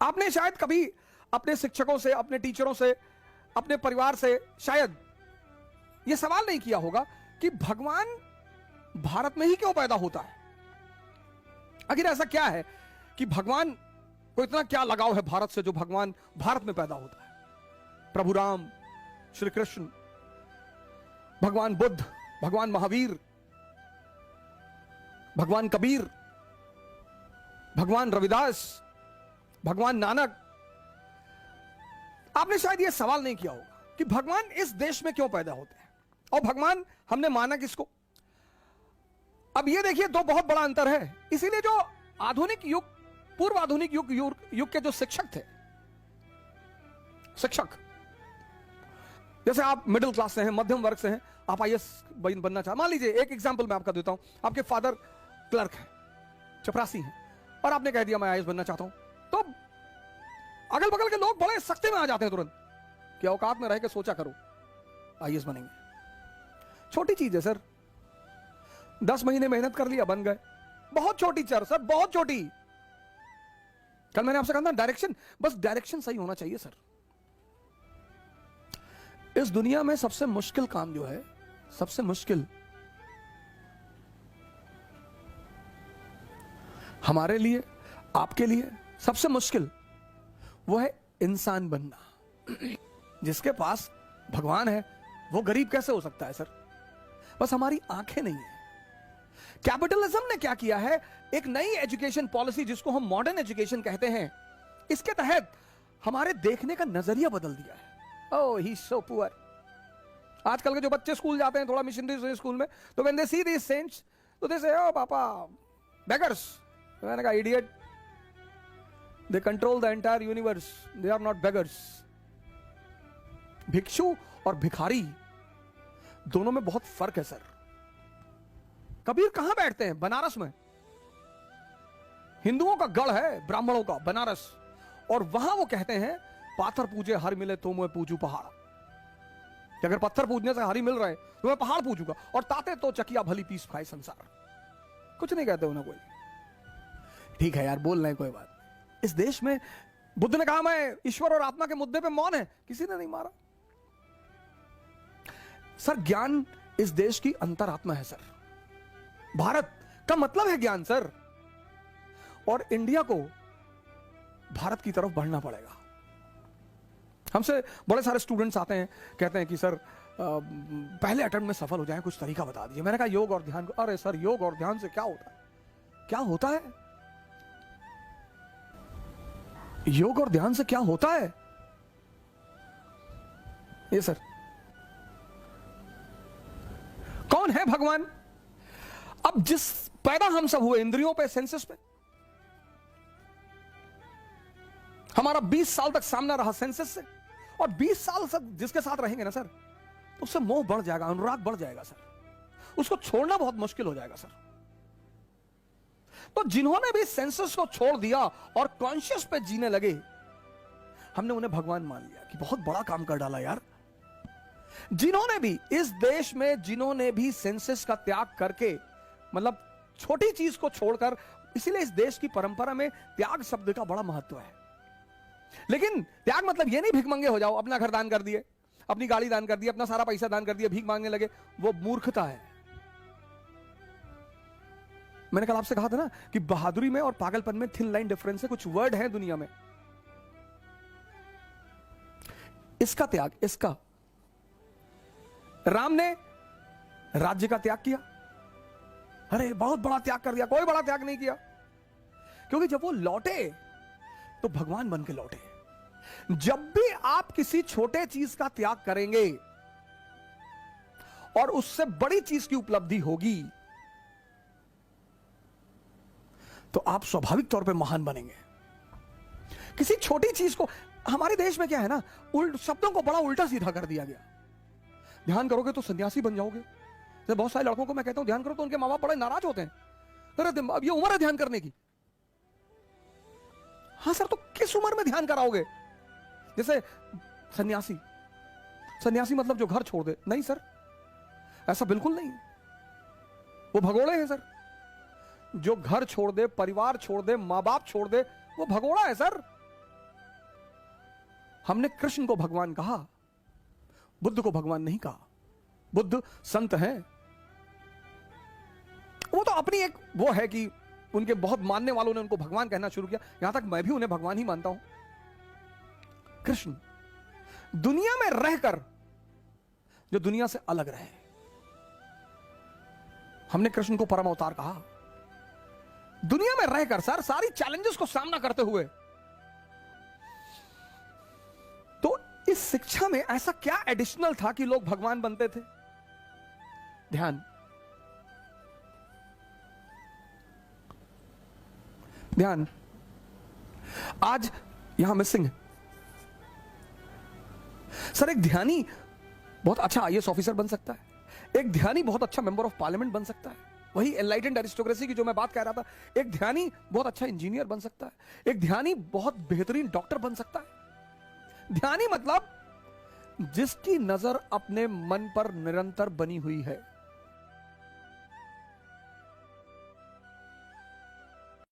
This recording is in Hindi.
आपने शायद कभी अपने शिक्षकों से, अपने टीचरों से, अपने परिवार से शायद यह सवाल नहीं किया होगा कि भगवान भारत में ही क्यों पैदा होता है। आखिर ऐसा क्या है कि भगवान को इतना क्या लगाव है भारत से जो भगवान भारत में पैदा होता है। प्रभु राम, श्री कृष्ण, भगवान बुद्ध, भगवान महावीर, भगवान कबीर, भगवान रविदास, भगवान नानक। आपने शायद यह सवाल नहीं किया होगा कि भगवान इस देश में क्यों पैदा होते हैं और भगवान हमने माना किसको। अब यह देखिए, दो बहुत बड़ा अंतर है। इसीलिए जो आधुनिक युग, पूर्व आधुनिक युग के जो शिक्षक थे, शिक्षक जैसे आप मिडिल क्लास से हैं, मध्यम वर्ग से हैं, आप आईएएस बनना चाहते, मान लीजिए एक एग्जांपल मैं आपका देता हूं, आपके फादर क्लर्क हैं, चपरासी हैं, और आपने कह दिया मैं आईएएस बनना चाहता हूं, तो अगल बगल के लोग बड़े सख्ते में आ जाते हैं तुरंत कि औकात में रह के सोचा करो, आईएएस बनेंगे। छोटी चीज है सर, 10 महीने मेहनत कर लिया, बन गए। बहुत छोटी चर सर, बहुत छोटी। कल मैंने आपसे कहा था डायरेक्शन, बस डायरेक्शन सही होना चाहिए सर। इस दुनिया में सबसे मुश्किल काम जो है, सबसे मुश्किल हमारे लिए, आपके लिए सबसे मुश्किल वो है इंसान बनना। जिसके पास भगवान है वो गरीब कैसे हो सकता है सर? बस हमारी आंखें नहीं है। कैपिटलिज्म ने क्या किया है, एक नई एजुकेशन पॉलिसी जिसको हम मॉडर्न एजुकेशन कहते हैं, इसके तहत हमारे देखने का नजरिया बदल दिया है। ओह ही सो पुअर। आजकल के जो बच्चे स्कूल जाते हैं, थोड़ा मिशनरी स्कूल में, तो when they see this saints तो they say, oh papa beggars. मैंने कहा idiot, they control the entire universe, they are not beggars. भिक्षु और भिखारी दोनों में बहुत फर्क है सर। कबीर कहां बैठते हैं? बनारस में। हिंदुओं का गढ़ है, ब्राह्मणों का बनारस, और वहां वो कहते हैं पाथर पूजे हर मिले तो मैं पूजू पहाड़। कि अगर पत्थर पूजने से हरी मिल रहे तो मैं पहाड़ पूजूंगा, और ताते तो चकिया भली पीस खाए संसार। कुछ नहीं कहते उन्हें कोई। ठीक है यार, बोल रहे हैं, कोई बात। इस देश में बुद्ध ने कहा मैं ईश्वर और आत्मा के मुद्दे पे मौन है, किसी ने नहीं मारा सर। ज्ञान इस देश की अंतरात्मा है सर। भारत का मतलब है ज्ञान सर, और इंडिया को भारत की तरफ बढ़ना पड़ेगा। हमसे बड़े सारे स्टूडेंट्स आते हैं, कहते हैं कि सर पहले अटेम्प्ट में सफल हो जाएं, कुछ तरीका बता दीजिए। मैंने कहा योग और ध्यान। अरे सर, योग और ध्यान से क्या होता है? क्या होता है? योग और ध्यान से क्या होता है? ये सर, कौन है भगवान? अब जिस पैदा हम सब हुए इंद्रियों पे, सेंसेस पे, हमारा 20 साल तक सामना रहा सेंसेस से, और 20 साल तक जिसके साथ रहेंगे ना सर, तो उससे मोह बढ़ जाएगा, अनुराग बढ़ जाएगा सर। उसको छोड़ना बहुत मुश्किल हो जाएगा सर। तो जिन्होंने भी सेंसेस को छोड़ दिया और कॉन्शियस पे जीने लगे, हमने उन्हें भगवान मान लिया कि बहुत बड़ा काम कर डाला यार। जिन्होंने भी इस देश में, जिन्होंने भी सेंसेस का त्याग करके, मतलब छोटी चीज को छोड़कर, इसीलिए इस देश की परंपरा में त्याग शब्द का बड़ा महत्व है। लेकिन त्याग मतलब ये नहीं भिखमंगे हो जाओ, अपना घर दान कर दिए, अपनी गाड़ी दान कर दी, अपना सारा पैसा दान कर दिया, भीख मांगने लगे, वो मूर्खता है। मैंने कल आपसे कहा था ना कि बहादुरी में और पागलपन में थिन लाइन डिफरेंस है। कुछ वर्ड है दुनिया में, इसका त्याग, इसका राम ने राज्य का त्याग किया, अरे बहुत बड़ा त्याग कर दिया। कोई बड़ा त्याग नहीं किया, क्योंकि जब वो लौटे तो भगवान बन के लौटे। जब भी आप किसी छोटे चीज का त्याग करेंगे और उससे बड़ी चीज की उपलब्धि होगी, तो आप स्वाभाविक तौर पे महान बनेंगे। किसी छोटी चीज को, हमारे देश में क्या है ना, शब्दों को बड़ा उल्टा सीधा कर दिया गया। ध्यान करोगे तो सन्यासी बन जाओगे। जैसे बहुत सारे लड़कों को मैं कहता हूं ध्यान करो, तो उनके माँ बाप बड़े नाराज होते हैं। अरे अब ये उम्र है ध्यान करने की। हाँ सर, तो किस उम्र में ध्यान कराओगे? जैसे सन्यासी, सन्यासी मतलब जो घर छोड़ दे? नहीं सर, ऐसा बिल्कुल नहीं। वो भगोड़े हैं सर। जो घर छोड़ दे, परिवार छोड़ दे, माँ बाप छोड़ दे, वो भगोड़ा है सर। हमने कृष्ण को भगवान कहा, बुद्ध को भगवान नहीं कहा। बुद्ध संत हैं, वो तो अपनी एक वो है कि उनके बहुत मानने वालों ने उनको भगवान कहना शुरू किया, यहां तक मैं भी उन्हें भगवान ही मानता हूं। कृष्ण दुनिया में रहकर जो दुनिया से अलग रहे, हमने कृष्ण को परम अवतार कहा। दुनिया में रहकर सर सारी चैलेंजेस को सामना करते हुए, तो इस शिक्षा में ऐसा क्या एडिशनल था कि लोग भगवान बनते थे? ध्यान ध्यान, आज यहां मिसिंग है सर। एक ध्यानी बहुत अच्छा आईएएस ऑफिसर बन सकता है, एक ध्यानी बहुत अच्छा मेंबर ऑफ पार्लियामेंट बन सकता है, वही एनलाइटेंड एरिस्टोक्रेसी की जो मैं बात कह रहा था। एक ध्यानी बहुत अच्छा इंजीनियर बन सकता है, एक ध्यानी बहुत बेहतरीन डॉक्टर बन सकता है। ध्यानी मतलब जिसकी नजर अपने मन पर निरंतर बनी हुई है।